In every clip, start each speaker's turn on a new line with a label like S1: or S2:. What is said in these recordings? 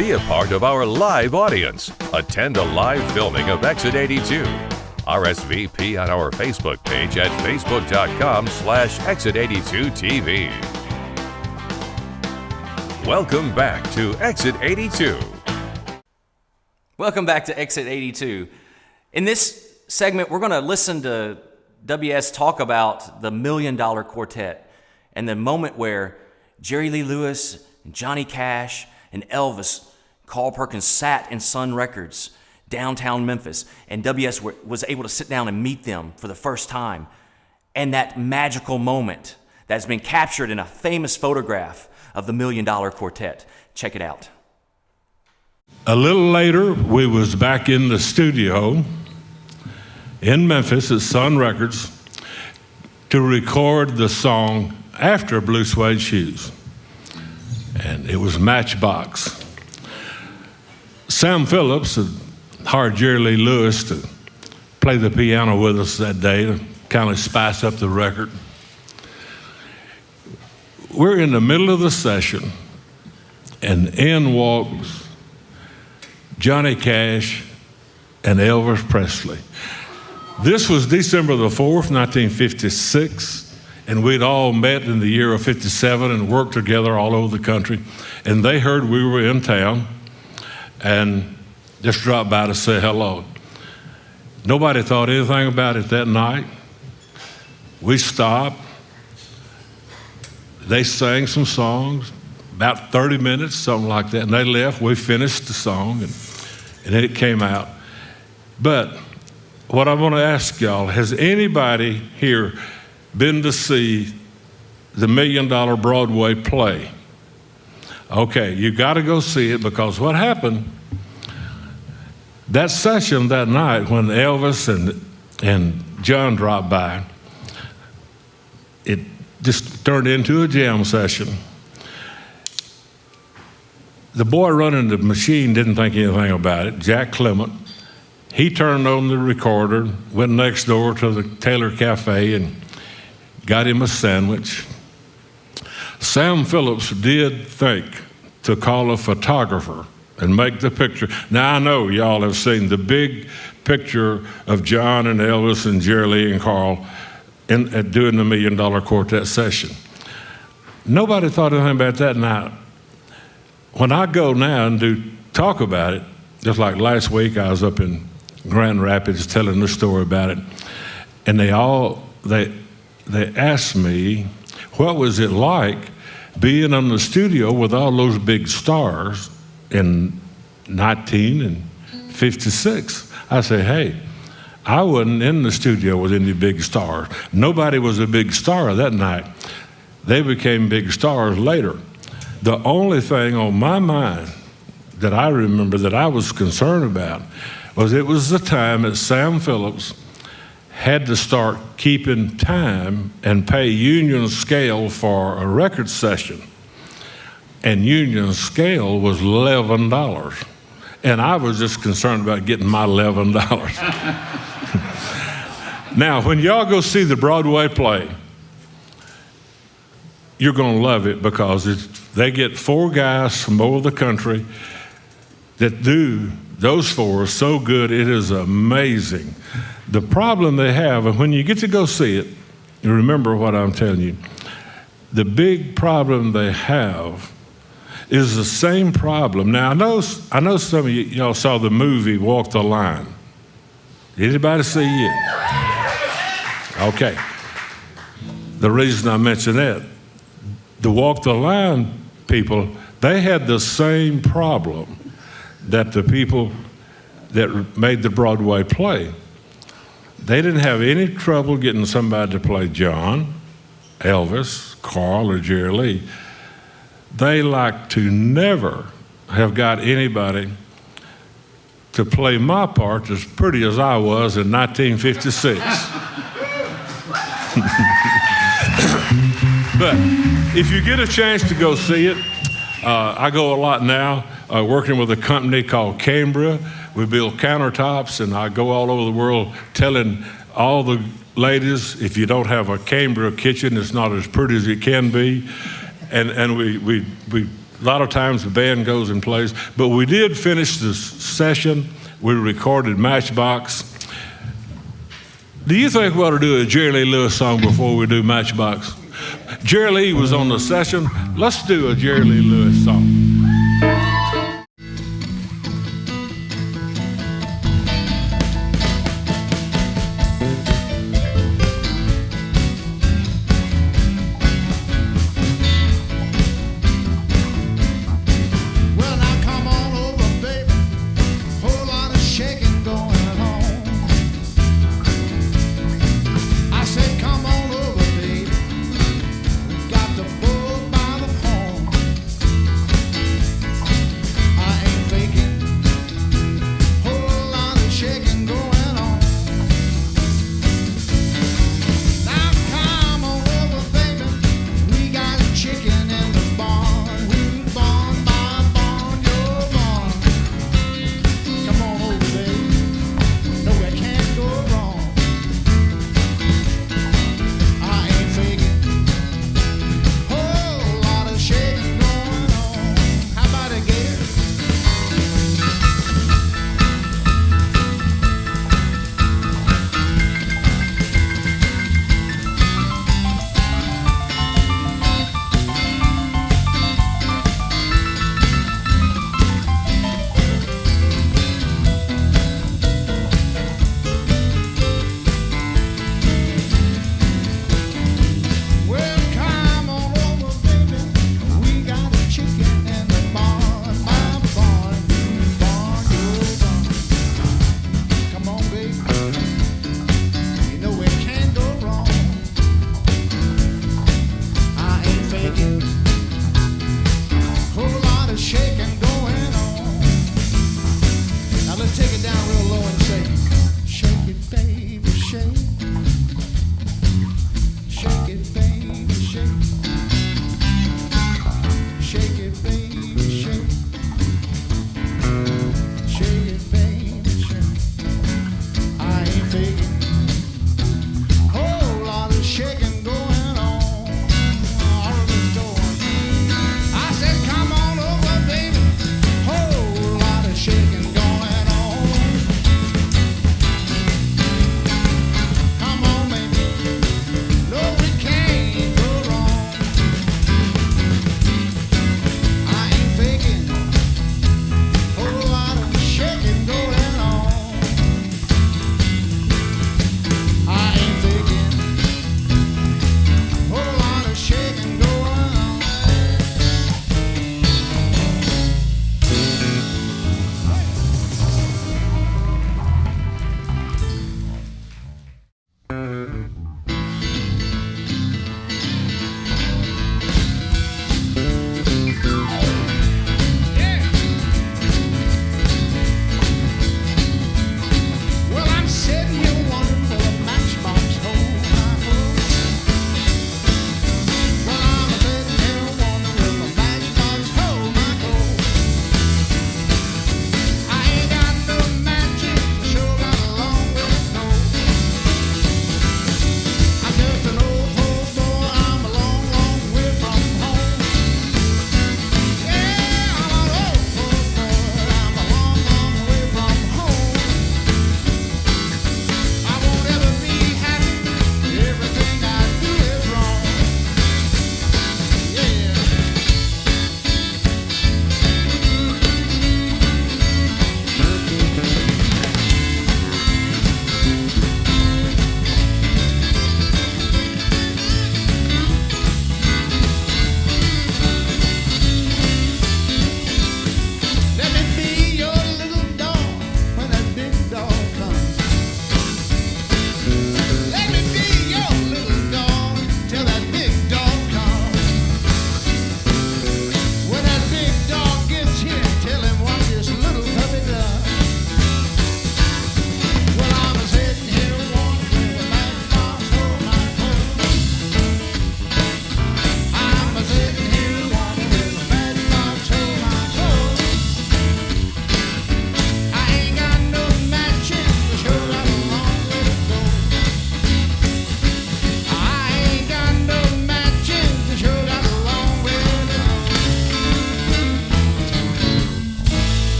S1: Be a part of our live audience. Attend a live filming of Exit82. RSVP on our Facebook page at facebook.com/Exit82TV. Welcome back to Exit82.
S2: Welcome back to Exit82. In this segment, we're going to listen to WS talk about the $1 Million Quartet and the moment where Jerry Lee Lewis and Johnny Cash and Elvis, Carl Perkins sat in Sun Records, downtown Memphis, and WS was able to sit down and meet them for the first time. And that magical moment that's been captured in a famous photograph of the $1 Million Quartet. Check it out.
S3: A little later, we was back in the studio in Memphis at Sun Records to record the song after Blue Suede Shoes. And it was Matchbox. Sam Phillips had hired Jerry Lee Lewis to play the piano with us that day to kind of spice up the record. We're in the middle of the session, and in walks Johnny Cash and Elvis Presley. This was December the 4th, 1956, and we'd all met in the year of 57 and worked together all over the country. And they heard we were in town and just dropped by to say hello. Nobody thought anything about it that night. We stopped. They sang some songs, about 30 minutes, something like that, and they left. We finished the song, and then it came out. But what I want to ask y'all, has anybody here been to see the $1 Million Broadway play? Okay, you got to go see it, because what happened, that session that night when Elvis and John dropped by, it just turned into a jam session. The boy running the machine didn't think anything about it, Jack Clement. He turned on the recorder, went next door to the Taylor Cafe and got him a sandwich. Sam Phillips did think to call a photographer and make the picture. Now, I know y'all have seen the big picture of John and Elvis and Jerry Lee and Carl doing the $1 Million Quartet session. Nobody thought anything about that. Now, when I go now and talk about it, just like last week I was up in Grand Rapids telling the story about it, and they asked me, what was it like being in the studio with all those big stars in 1956? I say, hey, I wasn't in the studio with any big stars. Nobody was a big star that night. They became big stars later. The only thing on my mind that I remember that I was concerned about was it was the time that Sam Phillips had to start keeping time and pay union scale for a record session. And union scale was $11. And I was just concerned about getting my $11. Now, when y'all go see the Broadway play, you're going to love it, because they get 4 guys from over the country that do those 4 are so good, it is amazing. The problem they have, and when you get to go see it, you remember what I'm telling you, the big problem they have is the same problem. Now, I know some of y'all saw the movie Walk the Line. Anybody see it? Okay. The reason I mention that, the Walk the Line people, they had the same problem that the people that made the Broadway play. They didn't have any trouble getting somebody to play John, Elvis, Carl, or Jerry Lee. They like to never have got anybody to play my part as pretty as I was in 1956. But if you get a chance to go see it, I go a lot now, working with a company called Cambria. We build countertops, and I go all over the world telling all the ladies, if you don't have a Cambria kitchen, it's not as pretty as it can be. And we A lot of times the band goes and plays, but we did finish the session. We recorded Matchbox. Do you think we ought to do a Jerry Lee Lewis song before we do Matchbox? Jerry Lee was on the session. Let's do a Jerry Lee Lewis song.
S4: Got the bull by the horn.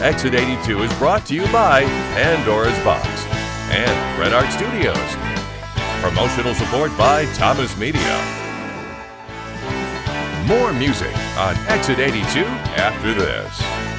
S1: Exit 82 is brought to you by Pandora's Box and Red Art Studios. Promotional support by Thomas Media. More music on Exit 82 after this.